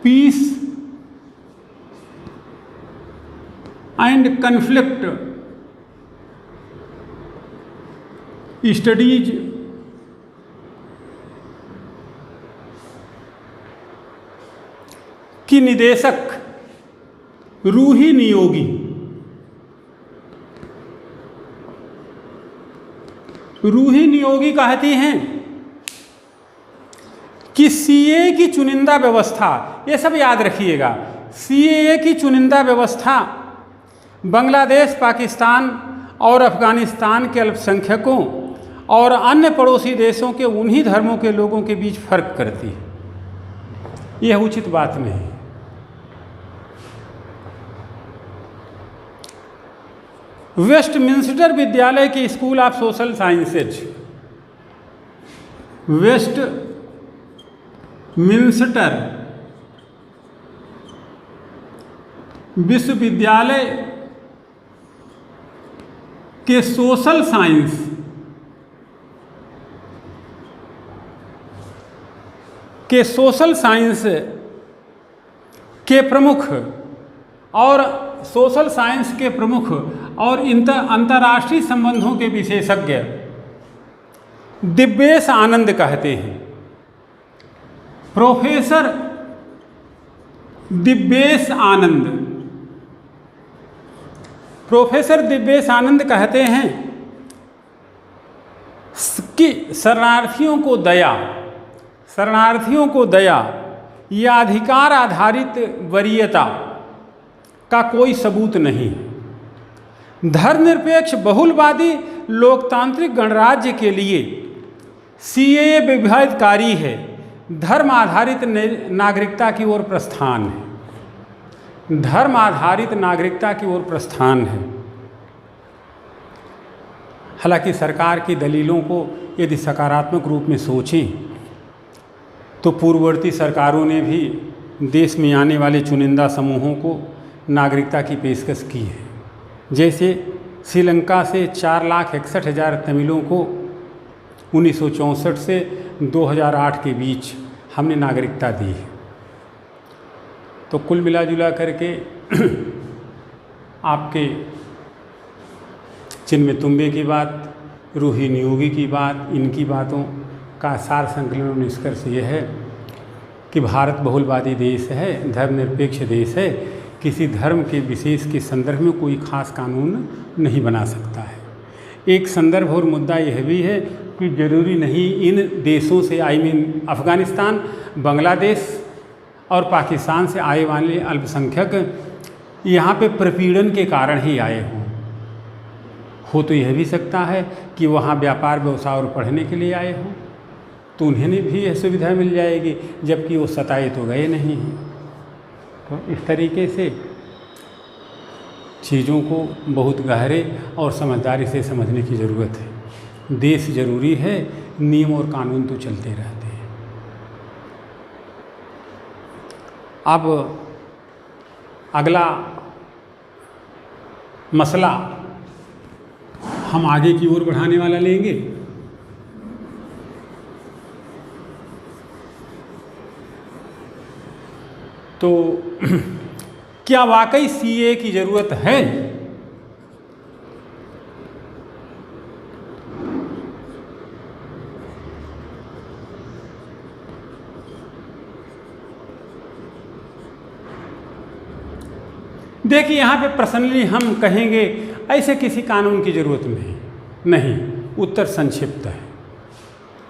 Speaker 1: peace and conflict studies की निदेशक रूही नियोगी कहती हैं कि सीए की चुनिंदा व्यवस्था, ये सब याद रखिएगा, सीए की चुनिंदा व्यवस्था बांग्लादेश, पाकिस्तान और अफगानिस्तान के अल्पसंख्यकों और अन्य पड़ोसी देशों के उन्हीं धर्मों के लोगों के बीच फर्क करती है। यह उचित बात नहीं। वेस्टमिंस्टर विद्यालय के school of social sciences, Westminster विश्वविद्यालय के सोशल साइंस के प्रमुख और अंतर्राष्ट्रीय संबंधों के विशेषज्ञ दिव्येश आनंद कहते हैं, प्रोफेसर दिव्येश आनंद कहते हैं कि शरणार्थियों को दया या अधिकार आधारित वरीयता का कोई सबूत नहीं है। धर्मनिरपेक्ष बहुलवादी लोकतांत्रिक गणराज्य के लिए सीएए विभेदकारी है, धर्म आधारित नागरिकता की ओर प्रस्थान है। हालांकि सरकार की दलीलों को यदि सकारात्मक रूप में सोचें तो पूर्ववर्ती सरकारों ने भी देश में आने वाले चुनिंदा समूहों को नागरिकता की पेशकश की है। जैसे श्रीलंका से 4,61,000 तमिलों को 1964 से 2008 के बीच हमने नागरिकता दी है। तो कुल मिला जुला करके आपके चिन्मय तुम्बे की बात, रूही नियोगी की बात, इनकी बातों का सार संकलन और निष्कर्ष ये है कि भारत बहुलवादी देश है, धर्मनिरपेक्ष देश है, किसी धर्म के विशेष के संदर्भ में कोई खास कानून नहीं बना सकता है। एक संदर्भ और मुद्दा यह भी है कि जरूरी नहीं इन देशों से अफ़गानिस्तान, बांग्लादेश और पाकिस्तान से आए वाले अल्पसंख्यक यहाँ पे प्रपीड़न के कारण ही आए हों। हो तो यह भी सकता है कि वहाँ व्यापार व्यवसाय और पढ़ने के लिए आए हों, तो उन्हें भी यह सुविधा मिल जाएगी, जबकि वो सताए तो गए नहीं हैं। तो इस तरीके से चीज़ों को बहुत गहरे और समझदारी से समझने की ज़रूरत है। देश ज़रूरी है, नियम और कानून तो चलते रहते हैं। अब अगला मसला हम आगे की ओर बढ़ाने वाला लेंगे। तो क्या वाकई सीए की ज़रूरत है? देखिए, यहाँ पे पर्सनली हम कहेंगे ऐसे किसी कानून की ज़रूरत नहीं। उत्तर संक्षिप्त है,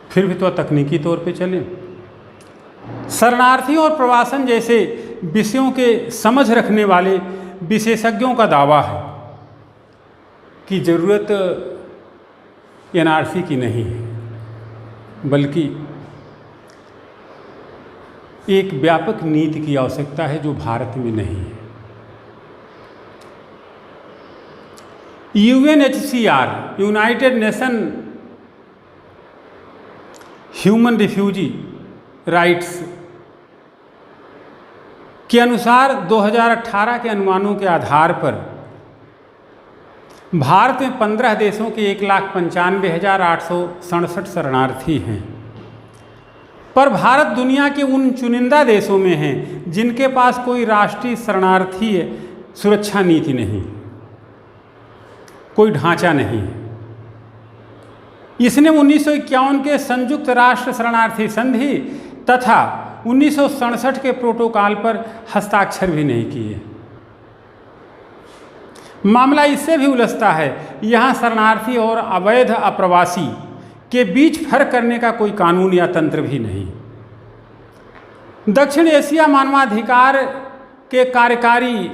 Speaker 1: फिर भी तो तकनीकी तौर पे चलें। शरणार्थी और प्रवासन जैसे विषयों के समझ रखने वाले विशेषज्ञों का दावा है कि ज़रूरत एनआरसी की नहीं है, बल्कि एक व्यापक नीति की आवश्यकता है जो भारत में नहीं है। UNHCR, United nation human refugee rights के अनुसार 2018 के अनुमानों के आधार पर भारत में 15 देशों के 1,95,867 शरणार्थी हैं। पर भारत दुनिया के उन चुनिंदा देशों में है जिनके पास कोई राष्ट्रीय शरणार्थी सुरक्षा नीति नहीं, कोई ढांचा नहीं है। इसने 1951 के संयुक्त राष्ट्र शरणार्थी संधि तथा 1967 के प्रोटोकॉल पर हस्ताक्षर भी नहीं किए। मामला इससे भी उलझता है, यहाँ शरणार्थी और अवैध अप्रवासी के बीच फर्क करने का कोई कानून या तंत्र भी नहीं। दक्षिण एशिया मानवाधिकार के कार्यकारी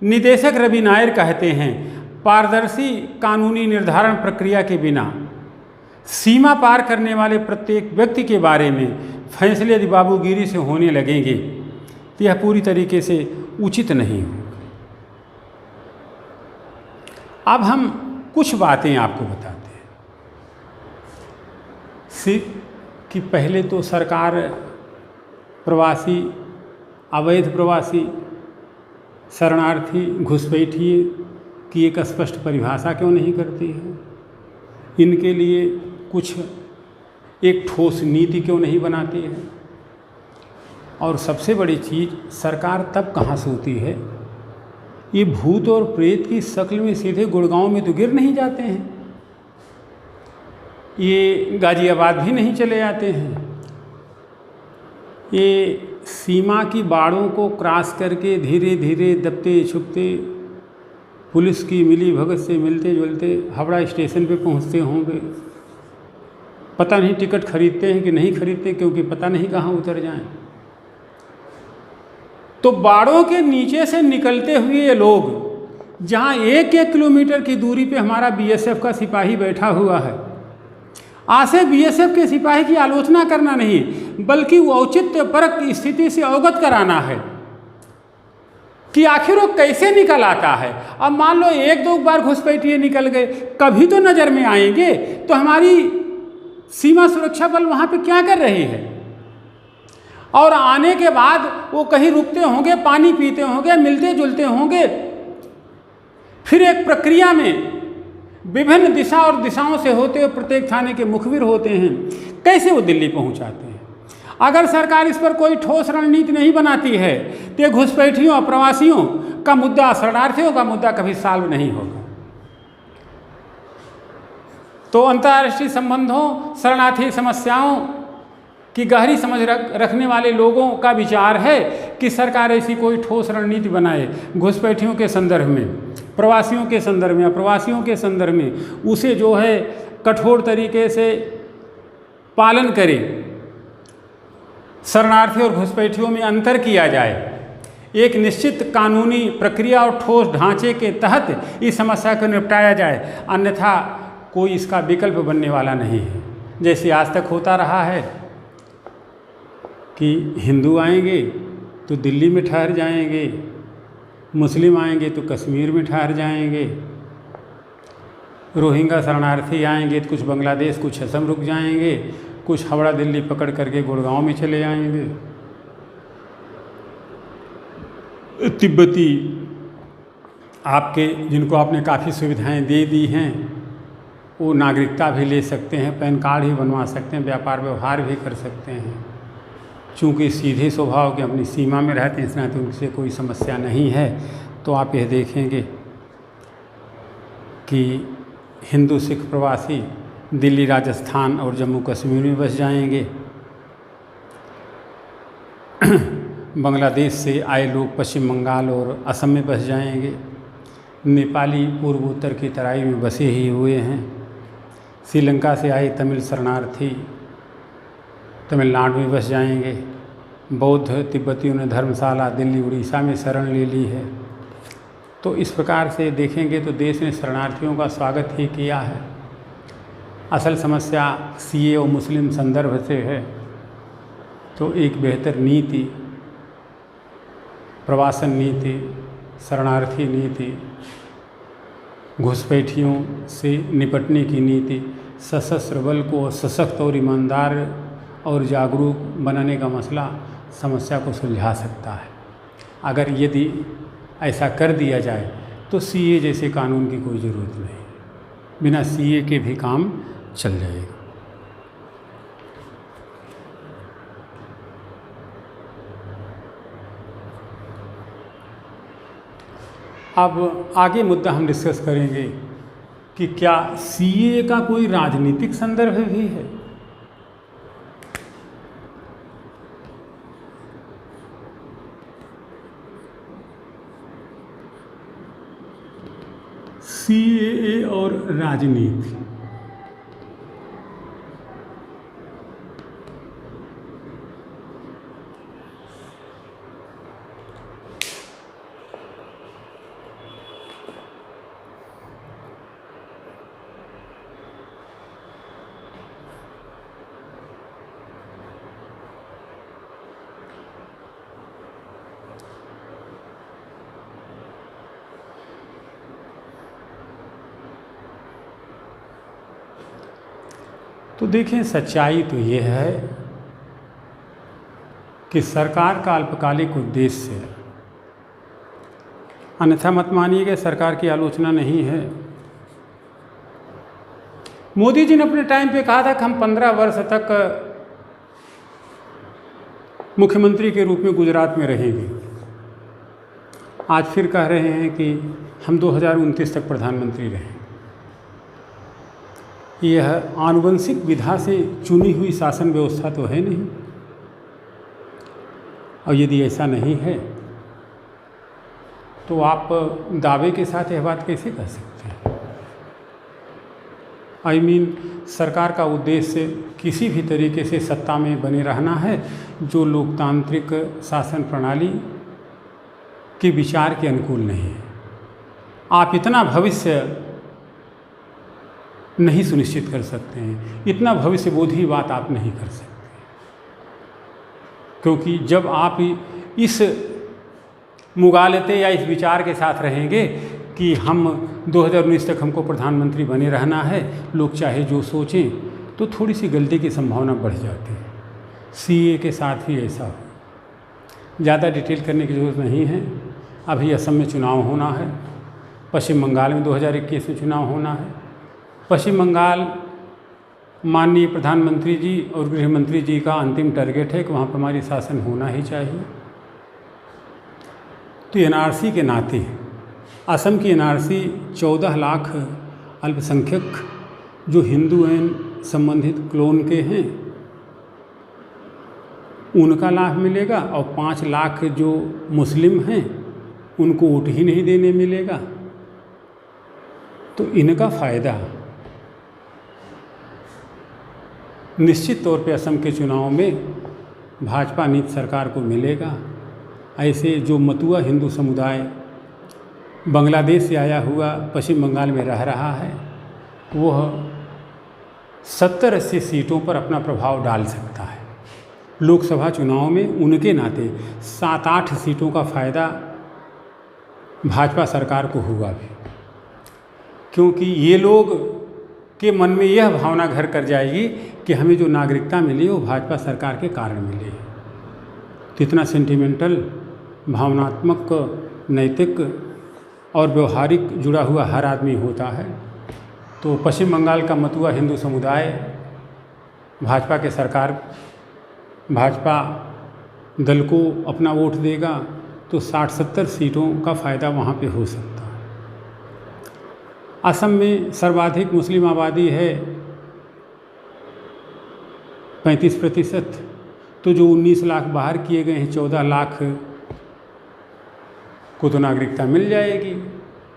Speaker 1: निदेशक रवि नायर कहते हैं, पारदर्शी कानूनी निर्धारण प्रक्रिया के बिना सीमा पार करने वाले प्रत्येक व्यक्ति के बारे में फैसले यदि बाबूगिरी से होने लगेंगे तो यह पूरी तरीके से उचित नहीं होगा। अब हम कुछ बातें आपको बताते हैं कि पहले तो सरकार प्रवासी, अवैध प्रवासी, शरणार्थी, घुसपैठिए की एक स्पष्ट परिभाषा क्यों नहीं करती है? इनके लिए कुछ एक ठोस नीति क्यों नहीं बनाती है? और सबसे बड़ी चीज़, सरकार तब कहाँ से होती है? ये भूत और प्रेत की शक्ल में सीधे गुड़गांव में तो गिर नहीं जाते हैं, ये गाजियाबाद भी नहीं चले जाते हैं, ये सीमा की बाड़ों को क्रॉस करके धीरे धीरे दबते छुपते पुलिस की मिली भगत से मिलते जुलते हावड़ा स्टेशन पे पहुंचते होंगे। पता नहीं टिकट खरीदते हैं कि नहीं खरीदते, क्योंकि पता नहीं कहाँ उतर जाएं। तो बाड़ों के नीचे से निकलते हुए ये लोग जहाँ 1-1 किलोमीटर की दूरी पे हमारा बीएसएफ का सिपाही बैठा हुआ है, आसे बीएसएफ के सिपाही की आलोचना करना नहीं, बल्कि औचित्यपरक स्थिति से अवगत कराना है कि आखिर वो कैसे निकल आता है। अब मान लो 1-2 बार घुसपैठिए निकल गए, कभी तो नज़र में आएंगे, तो हमारी सीमा सुरक्षा बल वहाँ पे क्या कर रही है? और आने के बाद वो कहीं रुकते होंगे, पानी पीते होंगे, मिलते जुलते होंगे, फिर एक प्रक्रिया में विभिन्न दिशा और दिशाओं से होते हुए प्रत्येक थाने के मुखबिर होते हैं, कैसे वो दिल्ली पहुंचाते हैं? अगर सरकार इस पर कोई ठोस रणनीति नहीं बनाती है तो ये घुसपैठियों और प्रवासियों का मुद्दा, शरणार्थियों का मुद्दा कभी सॉल्व नहीं होगा। तो अंतर्राष्ट्रीय संबंधों, शरणार्थी समस्याओं की गहरी समझ रखने वाले लोगों का विचार है कि सरकार ऐसी कोई ठोस रणनीति बनाए, घुसपैठियों के संदर्भ में, प्रवासियों के संदर्भ में, अप्रवासियों के संदर्भ में उसे जो है कठोर तरीके से पालन करे, शरणार्थी और घुसपैठियों में अंतर किया जाए, एक निश्चित कानूनी प्रक्रिया और ठोस ढांचे के तहत इस समस्या को निपटाया जाए, अन्यथा कोई इसका विकल्प बनने वाला नहीं है। जैसे आज तक होता रहा है कि हिंदू आएंगे तो दिल्ली में ठहर जाएंगे, मुस्लिम आएंगे तो कश्मीर में ठहर जाएंगे, रोहिंग्या शरणार्थी आएंगे तो कुछ बांग्लादेश, कुछ असम रुक जाएंगे, कुछ हावड़ा दिल्ली पकड़ करके गुड़गांव में चले जाएंगे। तिब्बती आपके, जिनको आपने काफ़ी सुविधाएं दे दी हैं, वो नागरिकता भी ले सकते हैं, पैन कार्ड भी बनवा सकते हैं, व्यापार व्यवहार भी कर सकते हैं। चूँकि सीधे स्वभाव के अपनी सीमा में रहते हैं, इसलिए तो उनसे कोई समस्या नहीं है। तो आप यह देखेंगे कि हिंदू सिख प्रवासी दिल्ली, राजस्थान और जम्मू कश्मीर में बस जाएंगे। बांग्लादेश से आए लोग पश्चिम बंगाल और असम में बस जाएंगे। नेपाली पूर्वोत्तर की तराई में बसे ही हुए हैं। श्रीलंका से आए तमिल शरणार्थी तमिलनाडु में बस जाएंगे। बौद्ध तिब्बतियों ने धर्मशाला, दिल्ली, उड़ीसा में शरण ले ली है। तो इस प्रकार से देखेंगे तो देश ने शरणार्थियों का स्वागत ही किया है। असल समस्या सीए और मुस्लिम संदर्भ से है, तो एक बेहतर नीति, प्रवासन नीति, शरणार्थी नीति, घुसपैठियों से निपटने की नीति, सशस्त्र बल को सशक्त और ईमानदार और जागरूक बनाने का मसला समस्या को सुलझा सकता है। अगर यदि ऐसा कर दिया जाए तो सीए जैसे कानून की कोई ज़रूरत नहीं, बिना सीए के भी काम चल जाएगा। अब आगे मुद्दा हम डिस्कस करेंगे कि क्या सीए का कोई राजनीतिक संदर्भ भी है। सीएए और राजनीति, तो देखें, सच्चाई तो ये है कि सरकार का अल्पकालिक उद्देश्य है, अन्यथा मत मानिएगा, सरकार की आलोचना नहीं है। मोदी जी ने अपने टाइम पे कहा था कि हम 15 वर्ष तक मुख्यमंत्री के रूप में गुजरात में रहेंगे। आज फिर कह रहे हैं कि हम 2029 तक प्रधानमंत्री रहें। यह आनुवंशिक विधा से चुनी हुई शासन व्यवस्था तो है नहीं, और यदि ऐसा नहीं है तो आप दावे के साथ यह बात कैसे कह सकते हैं। सरकार का उद्देश्य किसी भी तरीके से सत्ता में बने रहना है जो लोकतांत्रिक शासन प्रणाली के विचार के अनुकूल नहीं है। आप इतना भविष्य नहीं सुनिश्चित कर सकते हैं, इतना भविष्यबोधी बात आप नहीं कर सकते, क्योंकि जब आप इस मुगालते या इस विचार के साथ रहेंगे कि हम 2019 तक हमको प्रधानमंत्री बने रहना है, लोग चाहे जो सोचें, तो थोड़ी सी गलती की संभावना बढ़ जाती है। सीए के साथ भी ऐसा हो। ज़्यादा डिटेल करने की ज़रूरत नहीं है। अभी असम में चुनाव होना है, पश्चिम बंगाल में 2021 में चुनाव होना है। पश्चिम बंगाल माननीय प्रधानमंत्री जी और गृह मंत्री जी का अंतिम टारगेट है कि वहाँ पर हमारी शासन होना ही चाहिए। तो एनआरसी के नाते असम की एनआरसी 14 लाख अल्पसंख्यक जो हिंदू एवं संबंधित क्लोन के हैं उनका लाभ मिलेगा, और 5 लाख जो मुस्लिम हैं उनको वोट ही नहीं देने मिलेगा। तो इनका फ़ायदा निश्चित तौर पे असम के चुनाव में भाजपा नीति सरकार को मिलेगा। ऐसे जो मतुआ हिंदू समुदाय बांग्लादेश से आया हुआ पश्चिम बंगाल में रह रहा है, वह 70-80 सीटों पर अपना प्रभाव डाल सकता है। लोकसभा चुनाव में उनके नाते 7-8 सीटों का फ़ायदा भाजपा सरकार को हुआ भी, क्योंकि ये लोग के मन में यह भावना घर कर जाएगी कि हमें जो नागरिकता मिली वो भाजपा सरकार के कारण मिली। तो इतना सेंटिमेंटल, भावनात्मक, नैतिक और व्यवहारिक जुड़ा हुआ हर आदमी होता है। तो पश्चिम बंगाल का मतुआ हिंदू समुदाय भाजपा के सरकार, भाजपा दल को अपना वोट देगा, तो 60-70 सीटों का फ़ायदा वहाँ पे हो सकता है। असम में सर्वाधिक मुस्लिम आबादी है 35%, तो जो 19 लाख बाहर किए गए हैं 14 लाख को तो नागरिकता मिल जाएगी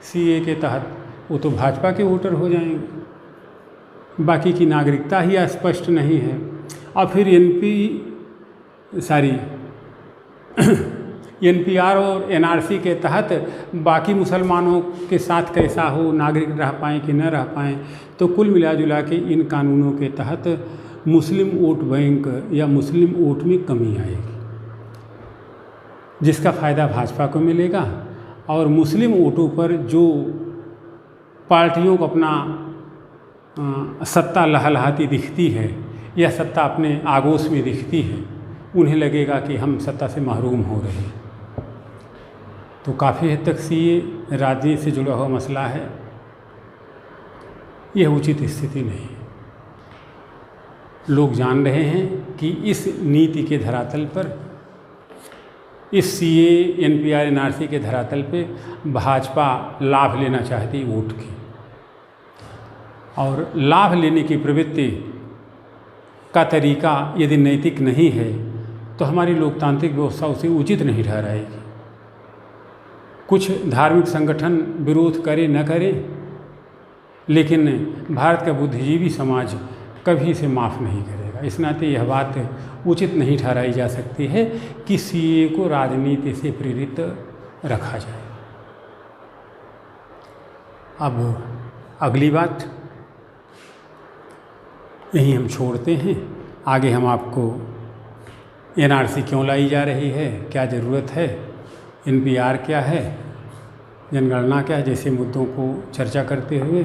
Speaker 1: सीए के तहत, वो तो भाजपा के वोटर हो जाएंगे। बाकी की नागरिकता ही स्पष्ट नहीं है। और फिर NPR और NRC के तहत बाकी मुसलमानों के साथ कैसा हो, नागरिक रह पाएँ कि न रह पाएँ। तो कुल मिला जुला के इन कानूनों के तहत मुस्लिम वोट बैंक या मुस्लिम वोट में कमी आएगी, जिसका फ़ायदा भाजपा को मिलेगा। और मुस्लिम वोटों पर जो पार्टियों को अपना सत्ता लहलहाती दिखती है या सत्ता अपने आगोश में दिखती है, उन्हें लगेगा कि हम सत्ता से महरूम हो रहे हैं। तो काफ़ी हद तक ये राजनीति से जुड़ा हुआ मसला है, यह उचित स्थिति नहीं है। लोग जान रहे हैं कि इस नीति के धरातल पर, इस CA NPR NRC के धरातल पे भाजपा लाभ लेना चाहती वोट की, और लाभ लेने की प्रवृत्ति का तरीका यदि नैतिक नहीं है तो हमारी लोकतांत्रिक व्यवस्था उसे उचित नहीं ठहराएगी। कुछ धार्मिक संगठन विरोध करे न करे, लेकिन भारत का बुद्धिजीवी समाज कभी इसे माफ़ नहीं करेगा। इस नाते यह बात उचित नहीं ठहराई जा सकती है कि CA को राजनीति से प्रेरित रखा जाए। अब अगली बात यहीं हम छोड़ते हैं। आगे हम आपको NRC क्यों लाई जा रही है, क्या ज़रूरत है, NPR क्या है, जनगणना क्या है, जैसे मुद्दों को चर्चा करते हुए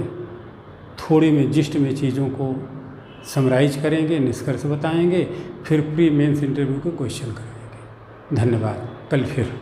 Speaker 1: थोड़े में जिस्ट में चीज़ों को समराइज करेंगे, निष्कर्ष बताएंगे, फिर प्री मेंस इंटरव्यू के क्वेश्चन करेंगे। धन्यवाद। कल फिर